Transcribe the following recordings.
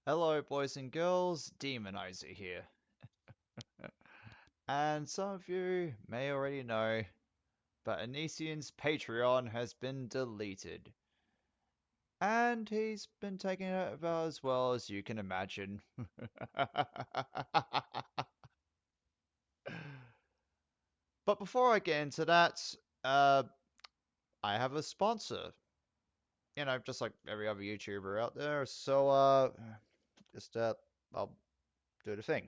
Hello, boys and girls, Demonizer here. And some of you may already know, but Onision's Patreon has been deleted. And he's been taken over as well as you can imagine. But before I get into that, uh, I have a sponsor. Just like every other YouTuber out there. So, just, I'll do the thing.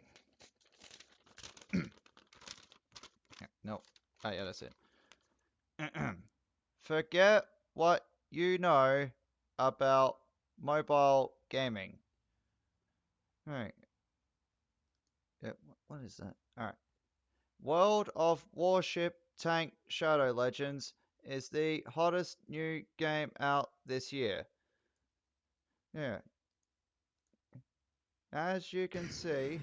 No. Oh, yeah, that's it. Forget what you know about mobile gaming. Alright. Yeah, what is that? Alright. World of Warship Tank Shadow Legends is the hottest new game out this year. Yeah. As you can see,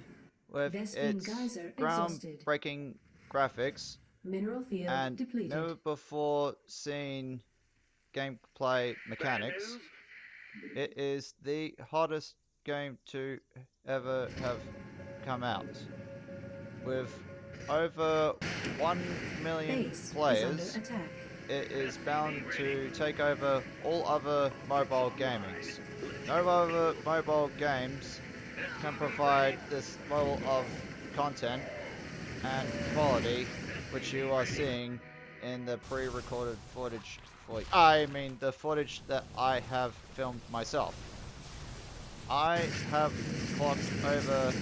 with Vespene its geyser exhausted. groundbreaking graphics Mineral field and never depleted. before seen gameplay mechanics, it is the hottest game to ever have come out. With over 1 million Base is under players, attack. it is bound to take over all other mobile gamings. No other mobile games can provide this level of content and quality which you are seeing in the pre-recorded footage the footage that I have filmed myself. I have clocked over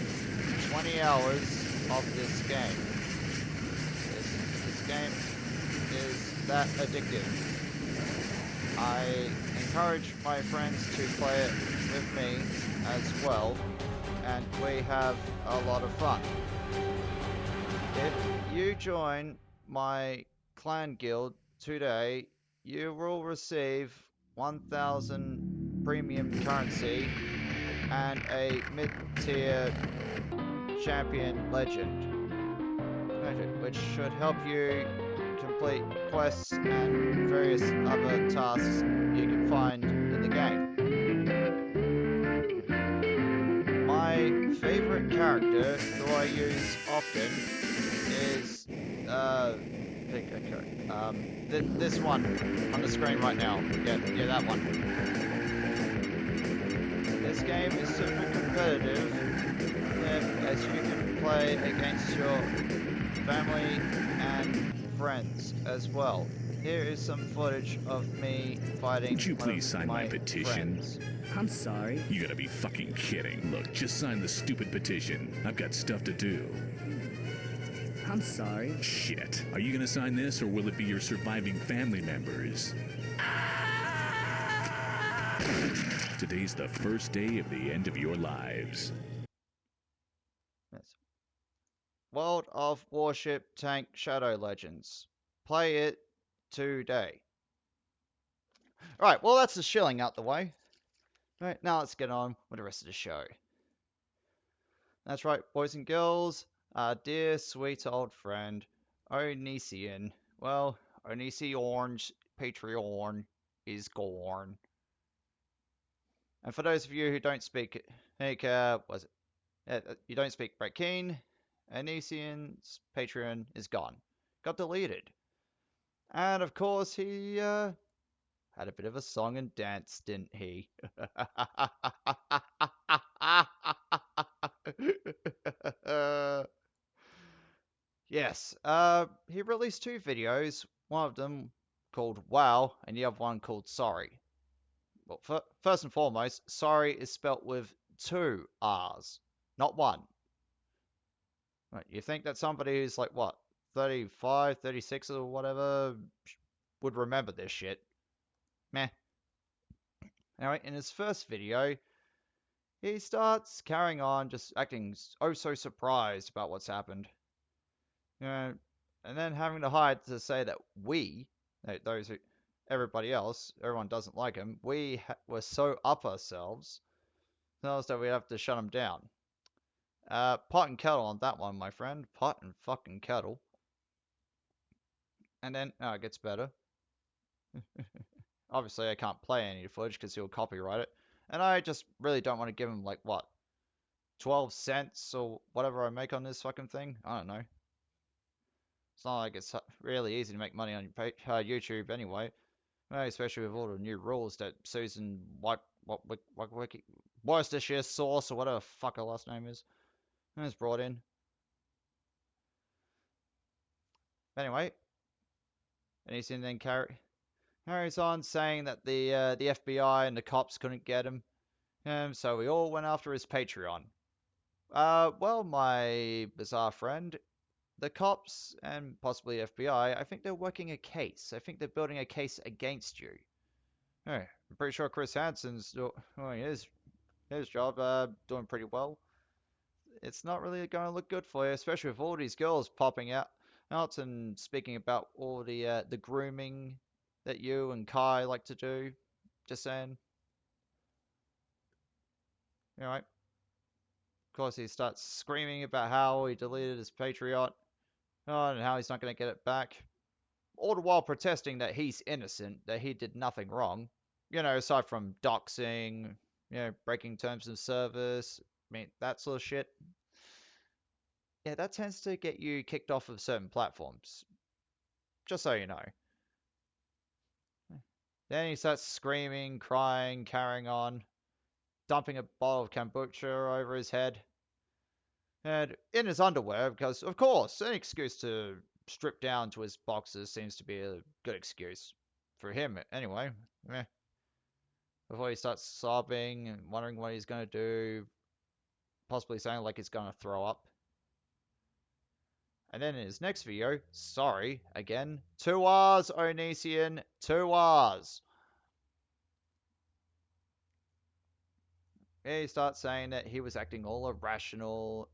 20 hours of this game. This game is that addictive. I encourage my friends to play it with me as well, and we have a lot of fun. If you join my clan guild today, you will receive 1000 premium currency and a mid-tier champion legend, which should help you complete quests and various other tasks you can find in the game. My favorite character, who I use often, is pick a character. This one on the screen right now. Yeah, that one. This game is super competitive, as you can play against your family and friends as well. Here is some footage of me fighting Would you one please of sign my my petition? friends. I'm sorry. You gotta be fucking kidding. Look, just sign the stupid petition. I've got stuff to do. I'm sorry. Shit. Are you gonna sign this, or will it be your surviving family members? Today's the first day of the end of your lives. Yes. World of Warship Tank Shadow Legends. Play it today. Alright, well that's the shilling out the way. Right, now let's get on with the rest of the show. That's right, boys and girls, our dear sweet old friend, Onision. Well, Onision's Patreon is gone. And for those of you who don't speak, you don't speak Breaking, Onision's Patreon is gone. Got deleted. And of course, he had a bit of a song and dance, didn't he? Yes, he released two videos, one of them called Wow, and the other one called Sorry. Well, first and foremost, Sorry is spelt with two R's, not one. Right, you think that somebody who's like, what, 35, 36 or whatever, would remember this shit? Meh. Anyway, in his first video, he starts carrying on, just acting oh so surprised about what's happened. You know, and then having to hide to say that we, those who, everybody else, everyone doesn't like him, were so up ourselves, that we have to shut him down. Pot and kettle on that one, my friend. Pot and fucking kettle. And then, it gets better. Obviously, I can't play any footage because he'll copyright it. And I just really don't want to give him, like, what, 12 cents or whatever I make on this fucking thing? I don't know. It's not like it's really easy to make money on YouTube anyway. Especially with all the new rules that Susan Worcestershire Sauce or whatever the fuck her last name is has brought in. Anyway, and he's in then carries on saying that the FBI and the cops couldn't get him, so we all went after his Patreon. Well, my bizarre friend, the cops and possibly FBI, I think they're working a case. I think they're building a case against you. Hey, I'm pretty sure Chris Hansen's doing his job, doing pretty well. It's not really going to look good for you, especially with all these girls popping out and speaking about all the grooming that you and Kai like to do. Just saying. You know, of course, he starts screaming about how he deleted his Patreon, and how he's not going to get it back. All the while protesting that he's innocent, that he did nothing wrong. Aside from doxing, breaking terms of service, I mean, that sort of shit. Yeah, that tends to get you kicked off of certain platforms. Just so you know. Then he starts screaming, crying, carrying on, dumping a bottle of kombucha over his head. And in his underwear, because, of course, any excuse to strip down to his boxers seems to be a good excuse. For him, anyway. Meh. Before he starts sobbing and wondering what he's going to do, possibly saying like he's going to throw up. And then in his next video, sorry, again, 2 R's, Onision, 2 R's. He starts saying that he was acting all irrational,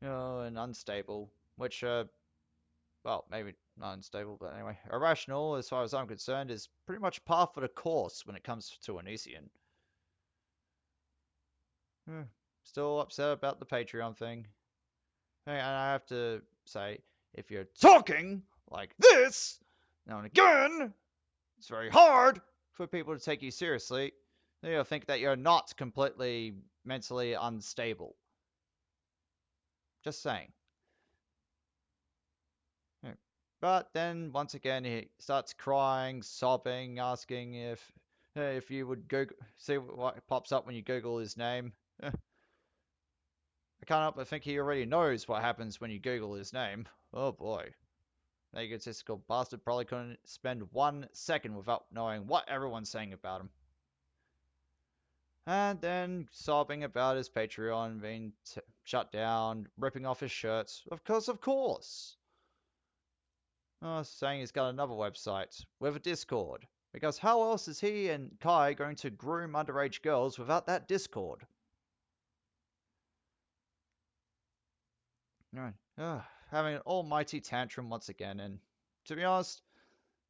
and unstable, which, well, maybe not unstable, but anyway, irrational, as far as I'm concerned, is pretty much par for the course when it comes to Onision. Still upset about the Patreon thing. And I have to say, if you're talking like this, now and again, it's very hard for people to take you seriously. They'll think that you're not completely mentally unstable. Just saying. But then, once again, he starts crying, sobbing, asking if you would Google, see what pops up when you Google his name. I can't help but think he already knows what happens when you Google his name. Oh boy. That egotistical bastard probably couldn't spend 1 second without knowing what everyone's saying about him. And then sobbing about his Patreon being shut down, ripping off his shirts. Of course. Oh, saying he's got another website with a Discord. Because how else is he and Kai going to groom underage girls without that Discord? Right. Having an almighty tantrum once again, and to be honest,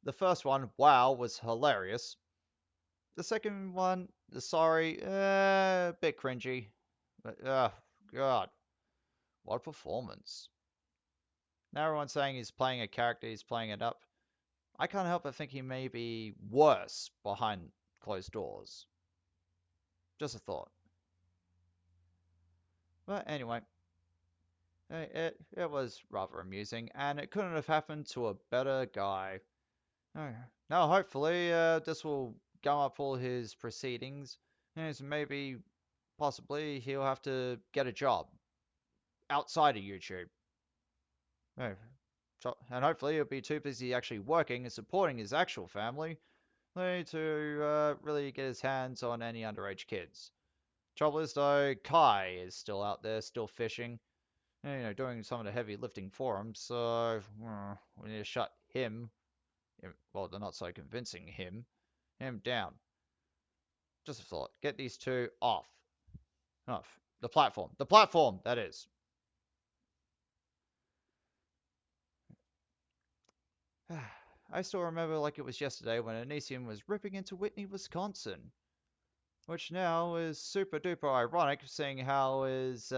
the first one, wow, was hilarious. The second one, the sorry, a bit cringy. But, God, what a performance. Now everyone's saying he's playing a character, he's playing it up. I can't help but think he may be worse behind closed doors. Just a thought. But anyway, it was rather amusing, and it couldn't have happened to a better guy. Now, hopefully, this will gum up all his proceedings, and maybe, possibly, he'll have to get a job outside of YouTube. And hopefully, he'll be too busy actually working and supporting his actual family to really get his hands on any underage kids. Trouble is, though, Kai is still out there, still fishing, and, doing some of the heavy lifting for him, so we need to shut him, well, they're not so convincing him down. Just a thought. Get these two off. The platform. The platform, that is. I still remember like it was yesterday when Onision was ripping into Whitney, Wisconsin. Which now is super duper ironic, seeing how his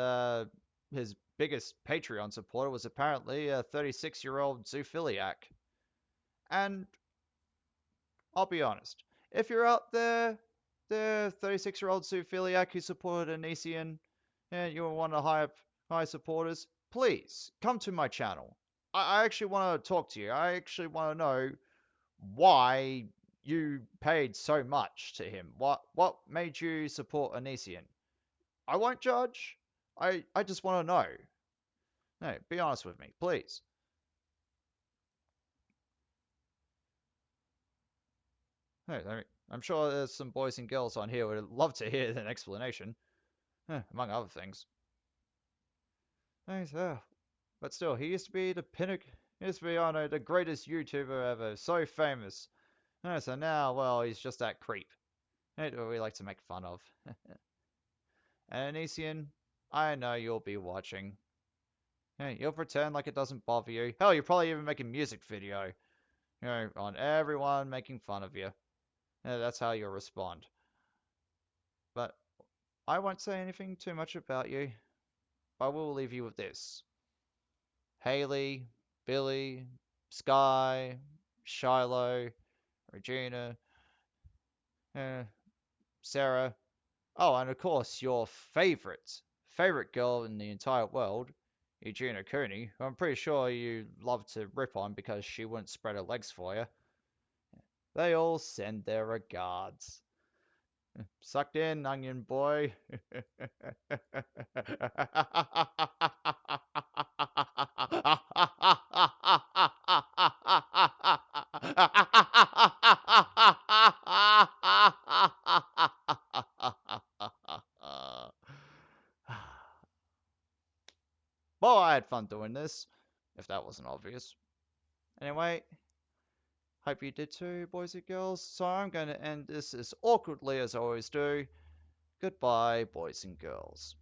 biggest Patreon supporter was apparently a 36-year-old zoophiliac. And I'll be honest, if you're out there, the 36-year-old zoophiliac who supported Onision, and you were one of the high supporters, please come to my channel. I actually want to talk to you. I actually want to know why you paid so much to him. What made you support Onision? I won't judge. I just want to know. No, be honest with me, please. Hey, I'm sure there's some boys and girls on here who would love to hear an explanation, among other things. But still, he used to be the pinnacle. He used to be, I know, the greatest YouTuber ever, so famous. So now, well, he's just that creep. Who we like to make fun of. And Onision, I know you'll be watching. You'll pretend like it doesn't bother you. Hell, you'll probably even make a music video, on everyone making fun of you. That's how you'll respond. But I won't say anything too much about you. I will leave you with this. Haley, Billy, Sky, Shiloh, Regina, uh, Sarah. Oh, and of course, your favorite girl in the entire world, Eugenia Cooney, who I'm pretty sure you love to rip on because she wouldn't spread her legs for you. They all send their regards. Sucked in, onion boy. Well, I had fun doing this, if that wasn't obvious. Anyway, hope you did too, boys and girls. So I'm going to end this as awkwardly as I always do. Goodbye, boys and girls.